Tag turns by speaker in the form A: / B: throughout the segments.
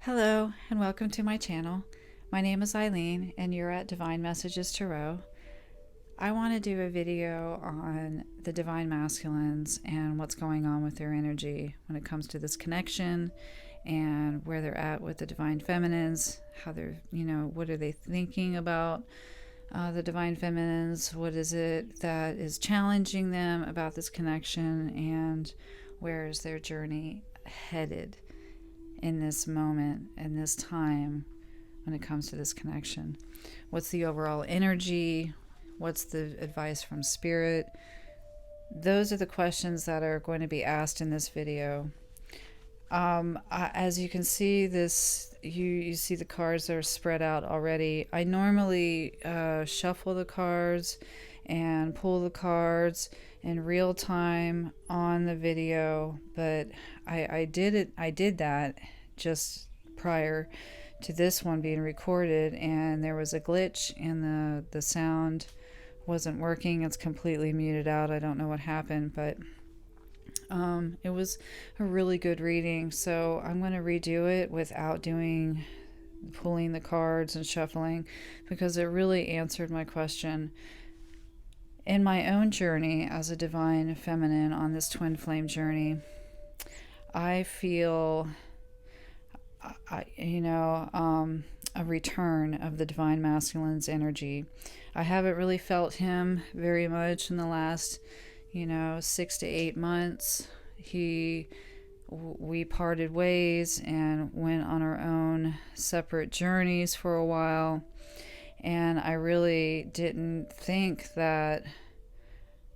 A: Hello, and welcome to my channel. My name is Eileen, and you're at Divine Messages Tarot. I want to do a video on the Divine Masculines and what's going on with their energy when it comes to this connection and where they're at with the Divine Feminines, how they're, what are they thinking about the Divine Feminines, what is it that is challenging them about this connection, and where is their journey headed in this moment and this time when it comes to this connection. What's the overall energy? What's the advice from Spirit? Those are the questions that are going to be asked in this video. As you can see, you see the cards that are spread out already. I normally shuffle the cards and pull the cards in real time on the video, but I did that just prior to this one being recorded, and there was a glitch and the sound wasn't working. It's completely muted out. I don't know what happened, but it was a really good reading, so I'm going to redo it without pulling the cards and shuffling, because it really answered my question. In my own journey as a divine feminine on this twin flame journey, I feel, a return of the divine masculine's energy. I haven't really felt him very much in the last 6 to 8 months. We parted ways and went on our own separate journeys for a while, and I really didn't think that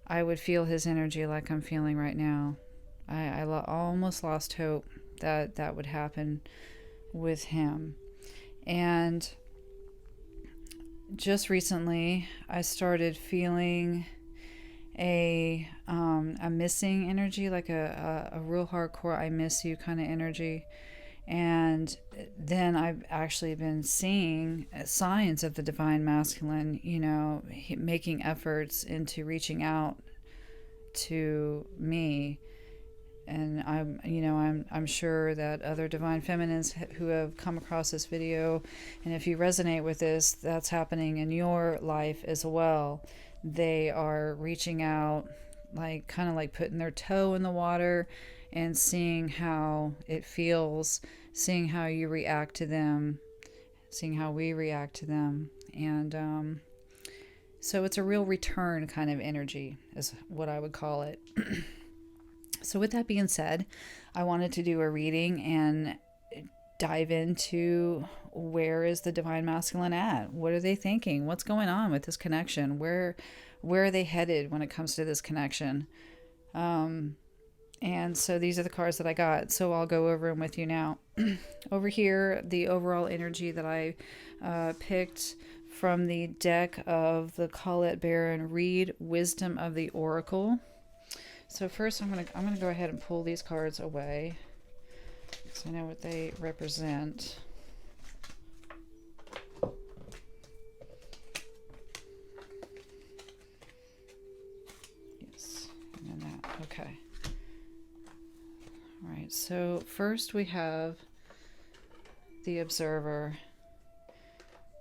A: I would feel his energy like I'm feeling right now. I almost lost hope that that would happen with him. And just recently I started feeling a missing energy, like a real hardcore I miss you kind of energy. And then I've actually been seeing signs of the divine masculine, making efforts into reaching out to me. And I'm sure that other divine feminines who have come across this video, and if you resonate with this, that's happening in your life as well. They are reaching out, kind of like putting their toe in the water and seeing how it feels, seeing how you react to them, seeing how we react to them. And so it's a real return kind of energy is what I would call it. So with that being said, I wanted to do a reading and dive into where is the divine masculine at? What are they thinking? What's going on with this connection? Where are they headed when it comes to this connection? And so these are the cards that I got. So I'll go over them with you now. Over here, the overall energy that I picked from the deck of the Colette Baron Reed Wisdom of the Oracle. So first I'm gonna go ahead and pull these cards away, because I know what they represent. Yes, and then that. Okay. All right. So first we have the Observer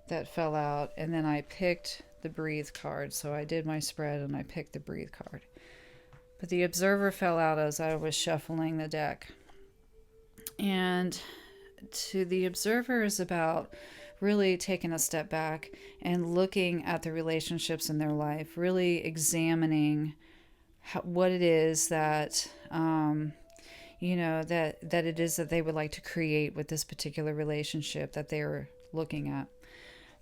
A: that fell out, and then I picked the Breathe card. So I did my spread and I picked the Breathe card. But the Observer fell out as I was shuffling the deck. And to the Observer is about really taking a step back and looking at the relationships in their life, really examining what it is that, that it is that they would like to create with this particular relationship that they're looking at.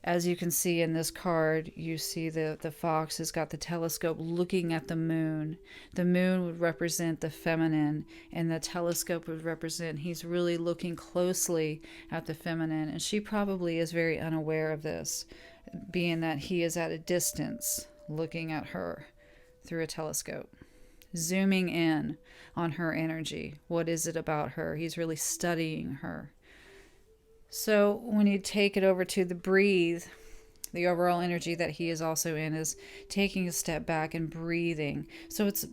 A: As you can see in this card, you see the fox has got the telescope looking at the moon. The moon would represent the feminine, and the telescope would represent he's really looking closely at the feminine. And she probably is very unaware of this, being that he is at a distance looking at her through a telescope, zooming in on her energy. What is it about her? He's really studying her. So when you take it over to the Breathe, the overall energy that he is also in is taking a step back and breathing. So it's,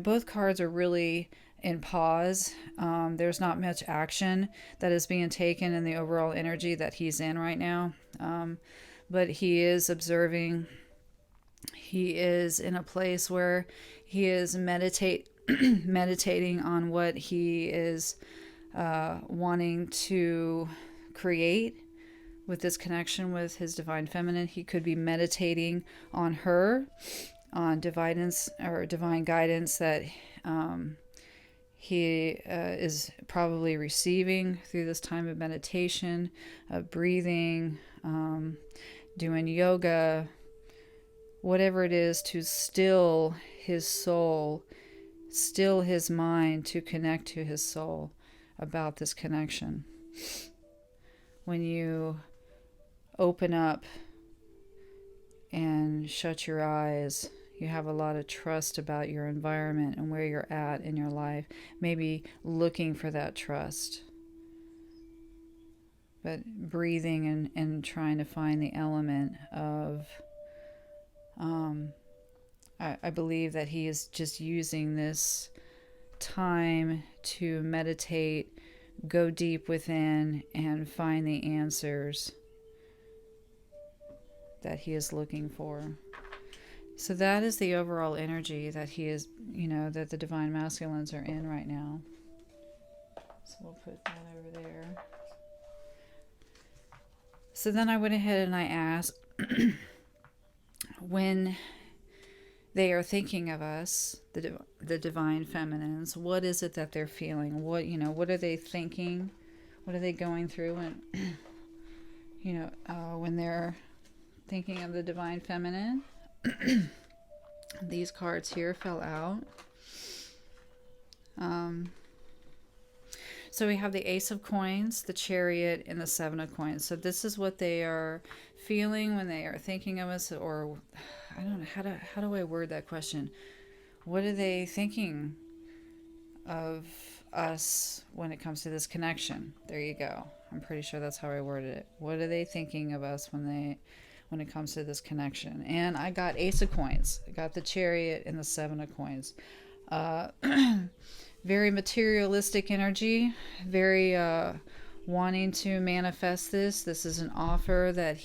A: both cards are really in pause. There's not much action that is being taken in the overall energy that he's in right now. But he is observing. He is in a place where he is meditating on what he is wanting to create with this connection with his divine feminine. He could be meditating on her, on divine guidance that he is probably receiving through this time of meditation, of breathing, doing yoga, whatever it is to still his soul, still his mind, to connect to his soul about this connection. When you open up and shut your eyes, you have a lot of trust about your environment and where you're at in your life, maybe looking for that trust. But breathing and trying to find the element of, I believe that he is just using this time to meditate, go deep within, and find the answers that he is looking for. So that is the overall energy that he is, that the divine masculines are in right now. So we'll put that over there. So then I went ahead and I asked, when they are thinking of us, the divine feminines, what is it that they're feeling? What are they thinking? What are they going through when they're thinking of the divine feminine? These cards here fell out. So we have the Ace of Coins, the Chariot, and the Seven of Coins. So this is what they are feeling when they are thinking of us, or I don't know, how do I word that question? What are they thinking of us when it comes to this connection? There you go. I'm pretty sure that's how I worded it. What are they thinking of us when it comes to this connection? And I got Ace of Coins. I got the Chariot and the Seven of Coins. Very materialistic energy, very wanting to manifest this. This is an offer that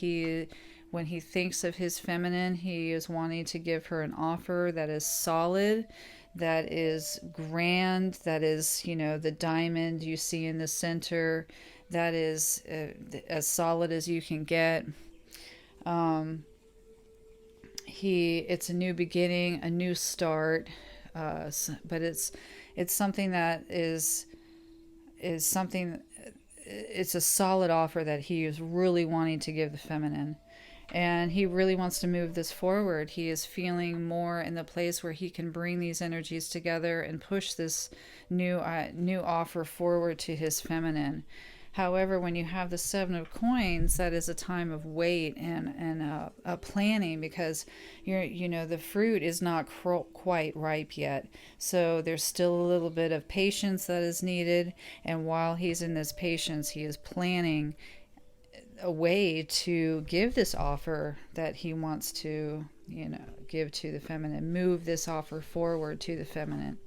A: when he thinks of his feminine, he is wanting to give her an offer that is solid, that is grand, that is, the diamond you see in the center, that is as solid as you can get. It's a new beginning, a new start, but it's something that is something. It's a solid offer that he is really wanting to give the feminine, and he really wants to move this forward. He is feeling more in the place where he can bring these energies together and push this new offer forward to his feminine. However, when you have the Seven of Coins, that is a time of wait and planning, because the fruit is not quite ripe yet. So there's still a little bit of patience that is needed. And while he's in this patience, he is planning a way to give this offer that he wants to, give to the feminine, move this offer forward to the feminine.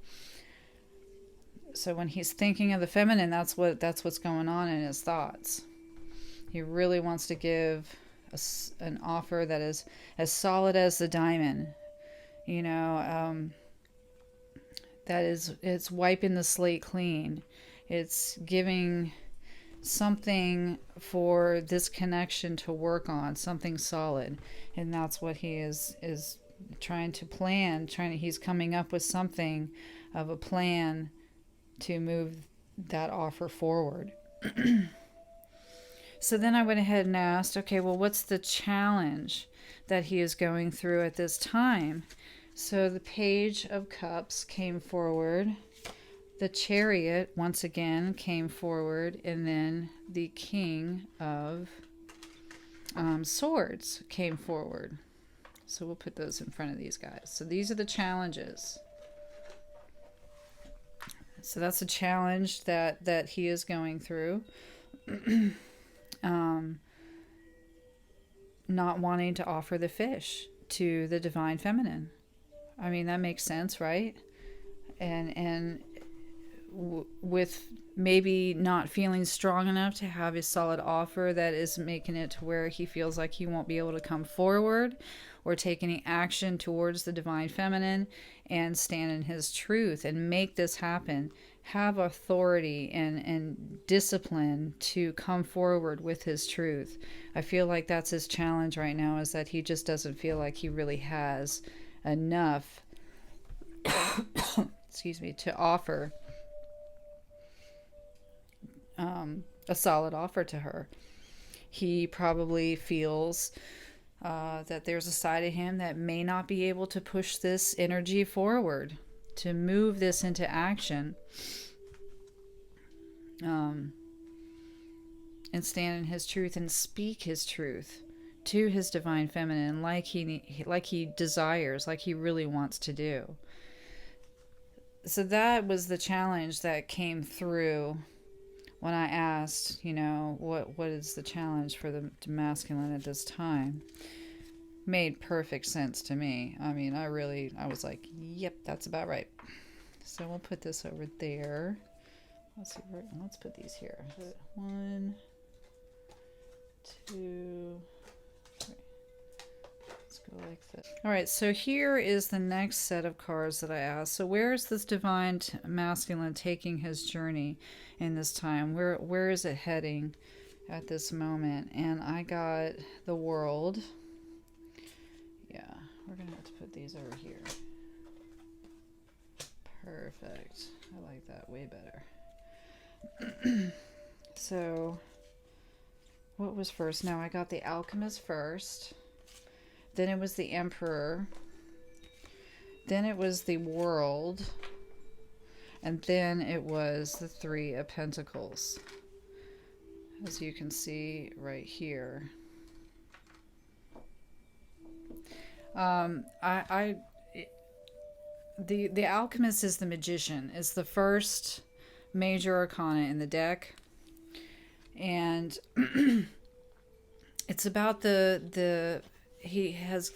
A: So when he's thinking of the feminine, that's what's going on in his thoughts. He really wants to give an offer that is as solid as the diamond. It's wiping the slate clean. It's giving something for this connection to work on, something solid. And that's what he is trying to plan. He's coming up with something of a plan to move that offer forward. So then I went ahead and asked, okay, well, what's the challenge that he is going through at this time? So the Page of Cups came forward. The Chariot, once again, came forward. And then the King of Swords came forward. So we'll put those in front of these guys. So these are the challenges. So that's a challenge that he is going through. Not wanting to offer the fish to the divine feminine. I mean, that makes sense, right? And with maybe not feeling strong enough to have a solid offer that is making it to where he feels like he won't be able to come forward or take any action towards the divine feminine and stand in his truth and make this happen, have authority and discipline to come forward with his truth. I feel like that's his challenge right now, is that he just doesn't feel like he really has enough excuse me, to offer a solid offer to her. He probably feels that there's a side of him that may not be able to push this energy forward, to move this into action, and stand in his truth and speak his truth to his divine feminine, like he desires, like he really wants to do. So that was the challenge that came through when I asked, what is the challenge for the masculine at this time? Made perfect sense to me. I mean, I was like, yep, that's about right. So we'll put this over there. Let's put these here. 1, 2, 3. Let's go like this. All right, so here is the next set of cards that I asked. So where is this divine masculine taking his journey in this time? Where is it heading at this moment? And I got the World. Yeah, we're going to have to put these over here. Perfect. I like that way better. So, what was first? No, I got the Alchemist first. Then it was the Emperor. Then it was the World. And then it was the Three of Pentacles. As you can see right here. The Alchemist is the Magician. It's the first major arcana in the deck. And it's about he has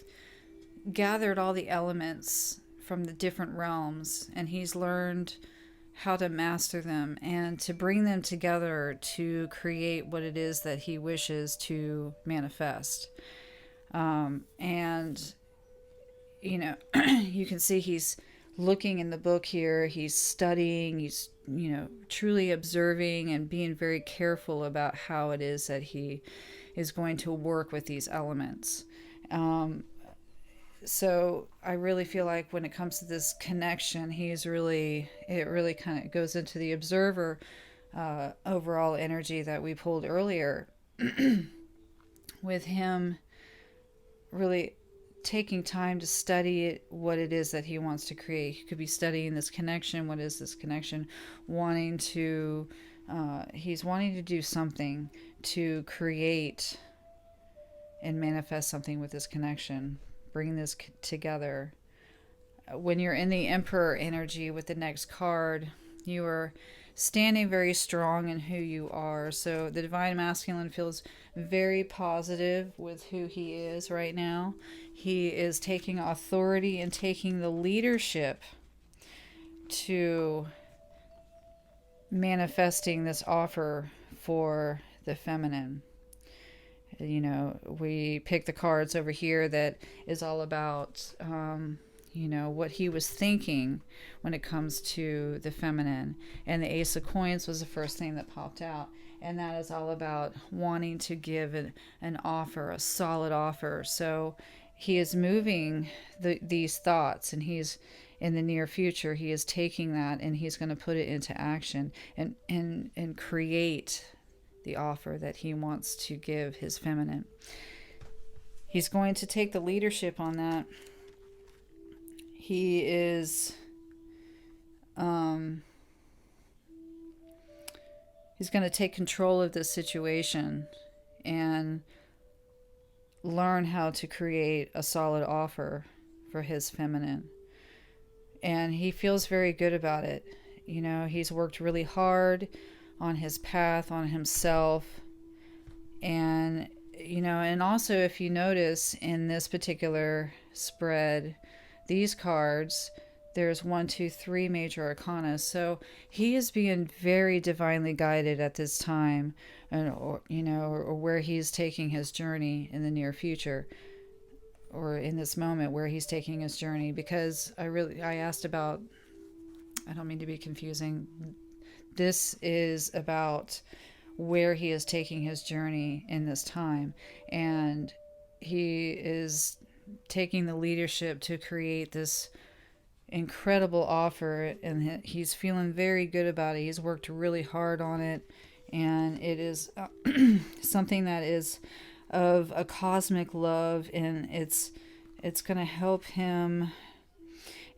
A: gathered all the elements from the different realms, and he's learned how to master them and to bring them together to create what it is that he wishes to manifest. And you can see he's looking in the book here, he's studying, he's truly observing and being very careful about how it is that he is going to work with these elements. So I really feel like when it comes to this connection, it really kind of goes into the observer overall energy that we pulled earlier with him really taking time to study what it is that he wants to create. He could be studying this connection. What is this connection? He's wanting to do something to create and manifest something with this connection. Bring this together. When you're in the Emperor energy with the next card, you are standing very strong in who you are. So the Divine Masculine feels very positive with who he is right now. He is taking authority and taking the leadership to manifesting this offer for the feminine. We pick the cards over here that is all about what he was thinking when it comes to the feminine. And the Ace of Coins was the first thing that popped out. And that is all about wanting to give an offer, a solid offer. So he is moving these thoughts, and he's in the near future, he is taking that and he's going to put it into action and create the offer that he wants to give his feminine. He's going to take the leadership on that. He is he's going to take control of this situation and learn how to create a solid offer for his feminine. And he feels very good about it. He's worked really hard on his path, on himself. And also, if you notice in this particular spread, these cards, there's one, two, three major arcana. So he is being very divinely guided at this time, and or where he's taking his journey in the near future, or in this moment where he's taking his journey. Because I asked about, I don't mean to be confusing. This is about where he is taking his journey in this time, and he is taking the leadership to create this incredible offer, and he's feeling very good about it. He's worked really hard on it, and it is something that is of a cosmic love, and it's going to help him.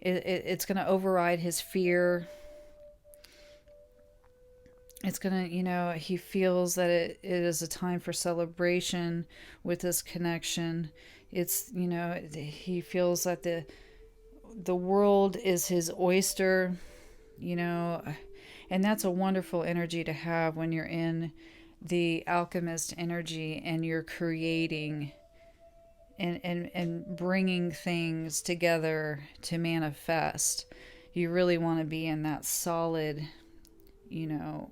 A: It's going to override his fear. It's going to, he feels that it is a time for celebration with this connection. It's, he feels that the world is his oyster, and that's a wonderful energy to have when you're in the alchemist energy and you're creating and bringing things together to manifest. You really want to be in that solid,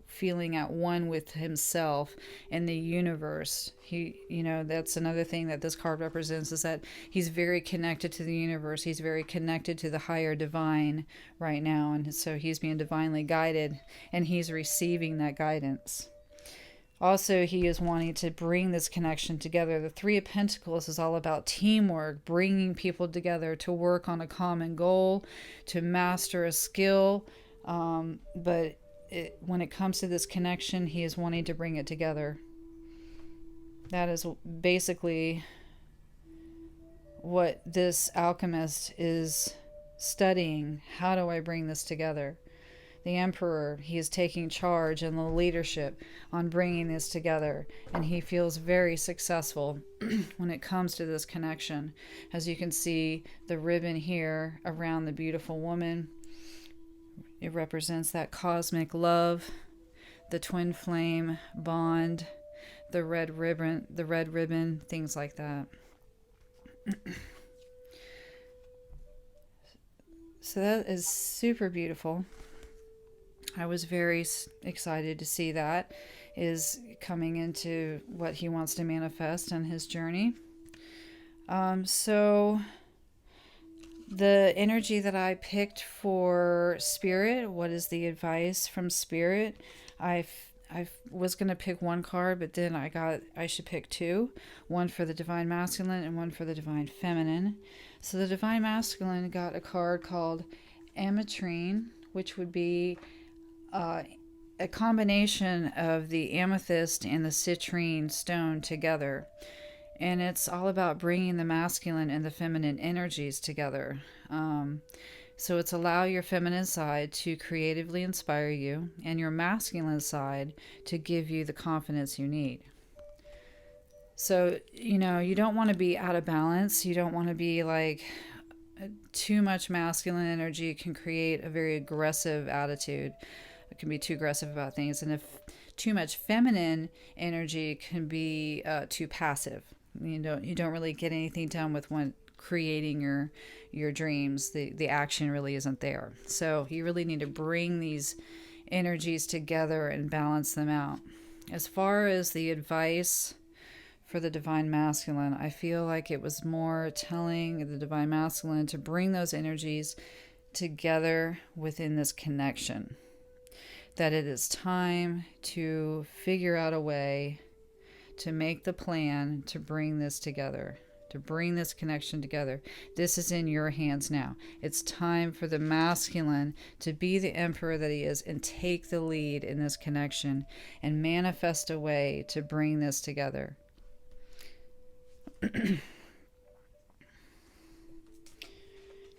A: feeling at one with himself and the universe. That's another thing that this card represents, is that he's very connected to the universe. He's very connected to the higher divine right now. And so he's being divinely guided, and he's receiving that guidance. Also, he is wanting to bring this connection together. The Three of Pentacles is all about teamwork, bringing people together to work on a common goal, to master a skill. But when it comes to this connection, he is wanting to bring it together. That is basically what this alchemist is studying. How do I bring this together? The Emperor, he is taking charge and the leadership on bringing this together, and he feels very successful when it comes to this connection. As you can see, the ribbon here around the beautiful woman, it represents that cosmic love, the twin flame bond, the red ribbon, things like that. So that is super beautiful. I was very excited to see that is coming into what he wants to manifest on his journey. So the energy that I picked for Spirit, what is the advice from Spirit? I was going to pick one card, but then I should pick two. One for the Divine Masculine and one for the Divine Feminine. So the Divine Masculine got a card called Ametrine, which would be a combination of the amethyst and the citrine stone together. And it's all about bringing the masculine and the feminine energies together. So it's allow your feminine side to creatively inspire you, and your masculine side to give you the confidence you need. So, you don't want to be out of balance. You don't want to be like, too much masculine energy can create a very aggressive attitude. It can be too aggressive about things. And if too much feminine energy can be too passive. You don't really get anything done with when creating your dreams. The action really isn't there. So you really need to bring these energies together and balance them out. As far as the advice for the Divine Masculine, I feel like it was more telling the Divine Masculine to bring those energies together within this connection. That it is time to figure out a way to make the plan to bring this together, to bring this connection together. This is in your hands now. It's time for the masculine to be the emperor that he is and take the lead in this connection and manifest a way to bring this together.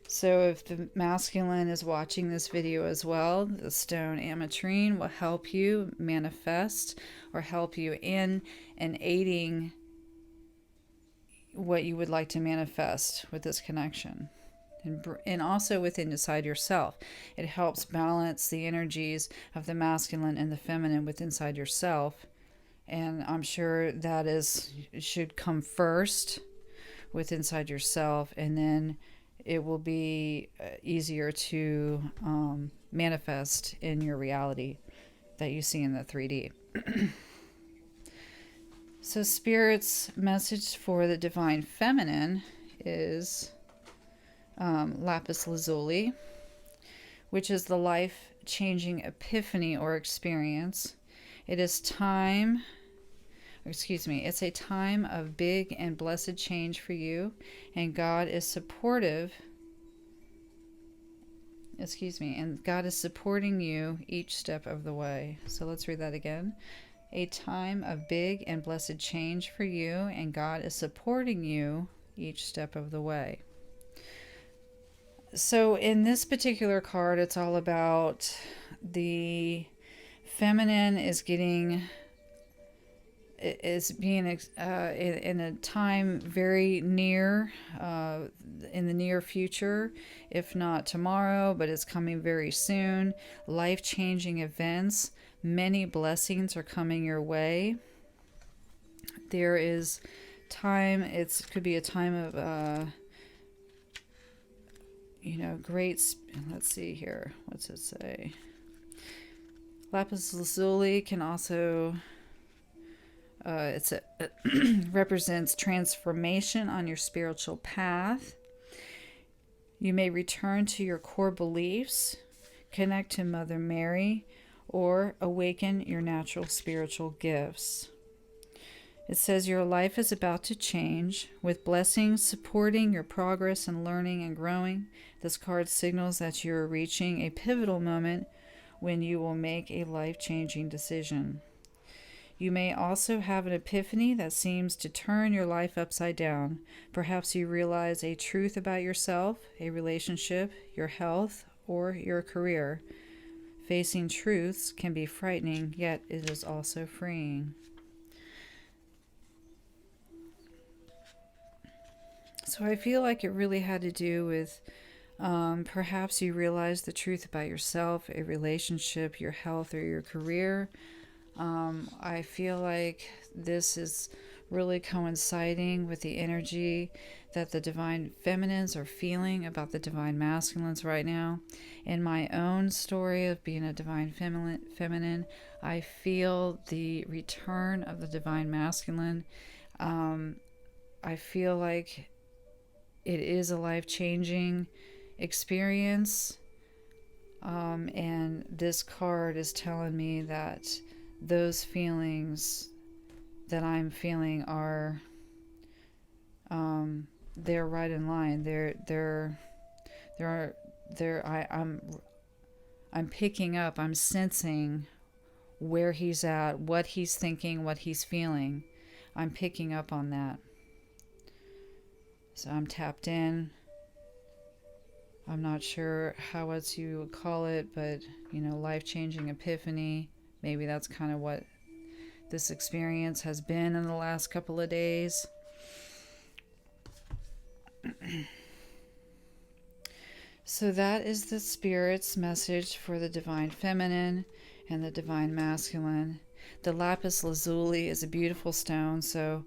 A: So if the masculine is watching this video as well, the stone ametrine will help you manifest or help you in and aiding what you would like to manifest with this connection. And also within inside yourself. It helps balance the energies of the masculine and the feminine within inside yourself. And I'm sure that should come first with inside yourself, and then it will be easier to manifest in your reality that you see in the 3D. So Spirit's message for the Divine Feminine is lapis lazuli, which is the life-changing epiphany or experience. It's a time of big and blessed change for you, and God is supporting you each step of the way. So let's read that again. A time of big and blessed change for you, and God is supporting you each step of the way. So in this particular card, it's all about the feminine is being in a time very near, in the near future, if not tomorrow, but it's coming very soon. Life-changing events, many blessings are coming your way. There is time, it could be a time of great, let's see here, what's it say? Lapis lazuli can also represents transformation on your spiritual path. You may return to your core beliefs, connect to Mother Mary, or awaken your natural spiritual gifts. It says your life is about to change, with blessings supporting your progress and learning and growing. This card signals that you are reaching a pivotal moment when you will make a life-changing decision. You may also have an epiphany that seems to turn your life upside down. Perhaps you realize a truth about yourself, a relationship, your health, or your career. Facing truths can be frightening, yet it is also freeing. So I feel like it really had to do with perhaps you realize the truth about yourself, a relationship, your health, or your career. I feel like this is really coinciding with the energy that the divine feminines are feeling about the divine masculines right now. In my own story of being a divine feminine, I feel the return of the divine masculine. I feel like it is a life-changing experience, and this card is telling me that those feelings that I'm feeling are they're right in line. I'm picking up, I'm sensing where he's at, what he's thinking, what he's feeling. I'm picking up on that. So I'm tapped in. I'm not sure how else you would call it, but life-changing epiphany. Maybe that's kind of what this experience has been in the last couple of days. So that is the Spirit's message for the divine feminine and the divine masculine. The lapis lazuli is a beautiful stone, so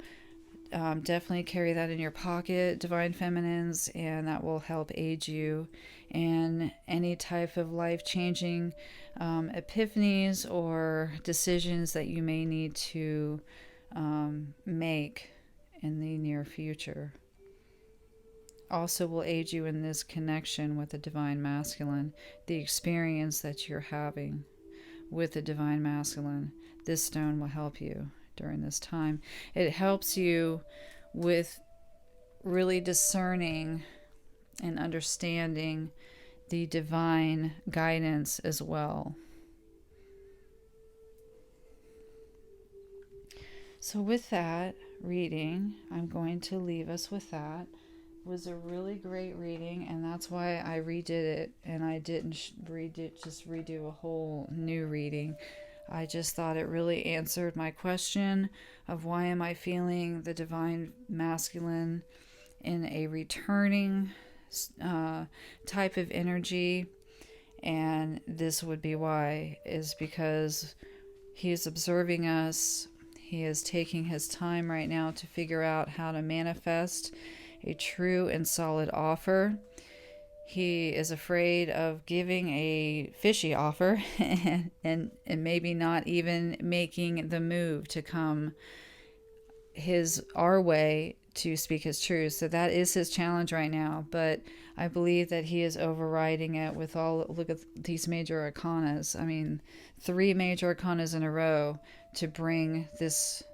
A: definitely carry that in your pocket, divine feminines, and that will help aid you in any type of life-changing epiphanies or decisions that you may need to make in the near future. Also will aid you in this connection with the divine masculine, the experience that you're having with the divine masculine. This stone will help you during this time. It helps you with really discerning and understanding the divine guidance as well. So with that reading, I'm going to leave us with that. It was a really great reading, and that's why I redid it, and I didn't redo a whole new reading. I just thought it really answered my question of why am I feeling the divine masculine in a returning type of energy, and this would be why, is because he is observing us. He is taking his time right now to figure out how to manifest a true and solid offer. he is afraid of giving a fishy offer and maybe not even making the move to come our way to speak his truth. So that is his challenge right now. But I believe that he is overriding it with look at these major arcanas. I mean, 3 major arcanas in a row to bring this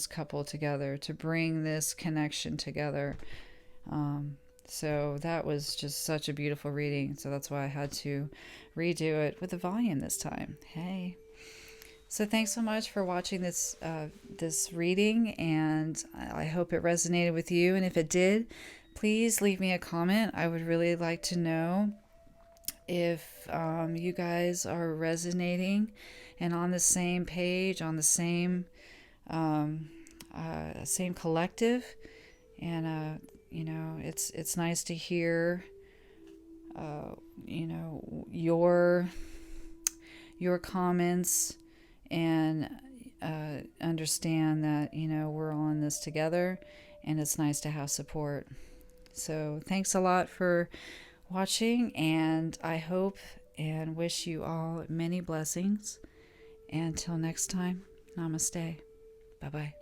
A: couple together, to bring this connection together. So that was just such a beautiful reading. So that's why I had to redo it with the volume this time. Hey. So thanks so much for watching this reading, and I hope it resonated with you. And if it did, please leave me a comment. I would really like to know if you guys are resonating and on the same page, on the same same collective. And it's nice to hear your comments, and understand that we're all in this together, and it's nice to have support. So thanks a lot for watching, and I hope and wish you all many blessings. Until next time, namaste. Bye bye.